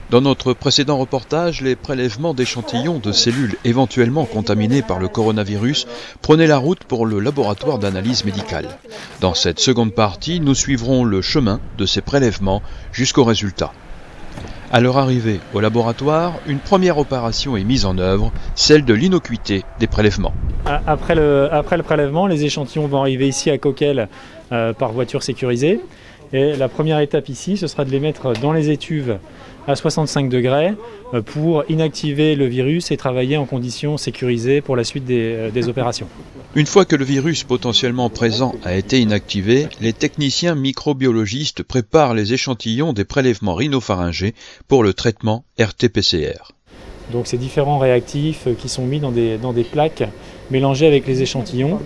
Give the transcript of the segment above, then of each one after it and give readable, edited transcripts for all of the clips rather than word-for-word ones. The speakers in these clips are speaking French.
Dans notre précédent reportage, les prélèvements d'échantillons de cellules éventuellement contaminées par le coronavirus prenaient la route pour le laboratoire d'analyse médicale. Dans cette seconde partie, nous suivrons le chemin de ces prélèvements jusqu'au résultat. À leur arrivée au laboratoire, une première opération est mise en œuvre, celle de l'innocuité des prélèvements. Après le prélèvement, les échantillons vont arriver ici à Coquelles par voiture sécurisée. Et la première étape ici, ce sera de les mettre dans les étuves à 65 degrés pour inactiver le virus et travailler en conditions sécurisées pour la suite des opérations. Une fois que le virus potentiellement présent a été inactivé, les techniciens microbiologistes préparent les échantillons des prélèvements rhinopharyngés pour le traitement RT-PCR. Donc ces différents réactifs qui sont mis dans des plaques mélangées avec les échantillons.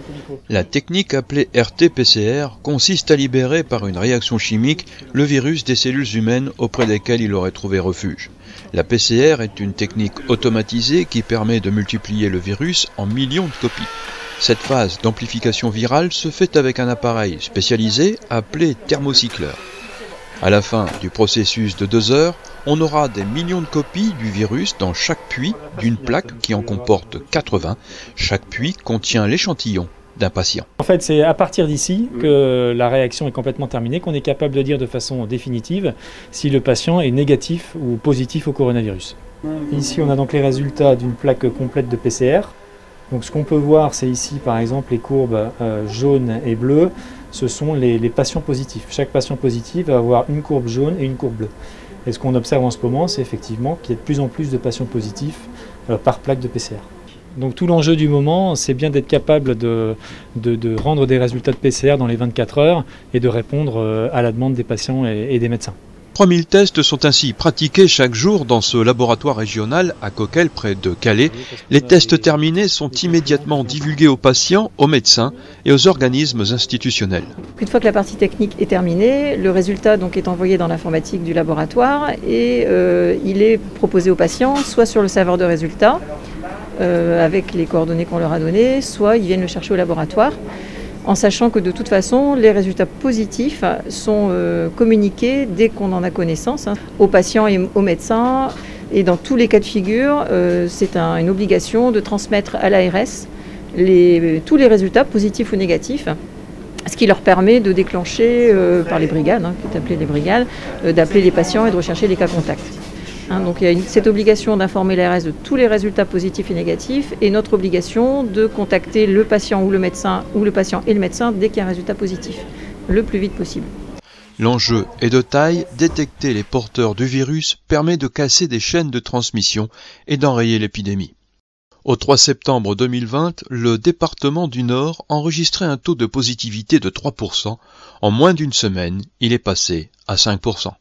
La technique appelée RT-PCR consiste à libérer par une réaction chimique le virus des cellules humaines auprès desquelles il aurait trouvé refuge. La PCR est une technique automatisée qui permet de multiplier le virus en millions de copies. Cette phase d'amplification virale se fait avec un appareil spécialisé appelé thermocycleur. À la fin du processus de 2 heures, on aura des millions de copies du virus dans chaque puits d'une plaque qui en comporte 80. Chaque puits contient l'échantillon d'un patient. En fait, c'est à partir d'ici que la réaction est complètement terminée, qu'on est capable de dire de façon définitive si le patient est négatif ou positif au coronavirus. Ici, on a donc les résultats d'une plaque complète de PCR. Donc ce qu'on peut voir, c'est ici par exemple les courbes jaunes et bleues, ce sont les patients positifs. Chaque patient positif va avoir une courbe jaune et une courbe bleue. Et ce qu'on observe en ce moment, c'est effectivement qu'il y a de plus en plus de patients positifs par plaque de PCR. Donc tout l'enjeu du moment, c'est bien d'être capable de rendre des résultats de PCR dans les 24 heures et de répondre à la demande des patients et des médecins. 3000 tests sont ainsi pratiqués chaque jour dans ce laboratoire régional à Coquelles, près de Calais. Les tests terminés sont immédiatement divulgués aux patients, aux médecins et aux organismes institutionnels. Une fois que la partie technique est terminée, le résultat donc est envoyé dans l'informatique du laboratoire et il est proposé aux patients, soit sur le serveur de résultats, avec les coordonnées qu'on leur a données, soit ils viennent le chercher au laboratoire, en sachant que de toute façon, les résultats positifs sont communiqués dès qu'on en a connaissance aux patients et aux médecins. Et dans tous les cas de figure, c'est une obligation de transmettre à l'ARS tous les résultats positifs ou négatifs, ce qui leur permet de déclencher par les brigades, qui est appelée les brigades, d'appeler les patients et de rechercher les cas contacts. Donc il y a cette obligation d'informer l'ARS de tous les résultats positifs et négatifs et notre obligation de contacter le patient ou le médecin ou le patient et le médecin dès qu'il y a un résultat positif, le plus vite possible. L'enjeu est de taille, détecter les porteurs du virus permet de casser des chaînes de transmission et d'enrayer l'épidémie. Au 3 septembre 2020, le département du Nord enregistrait un taux de positivité de 3%. En moins d'une semaine, il est passé à 5%.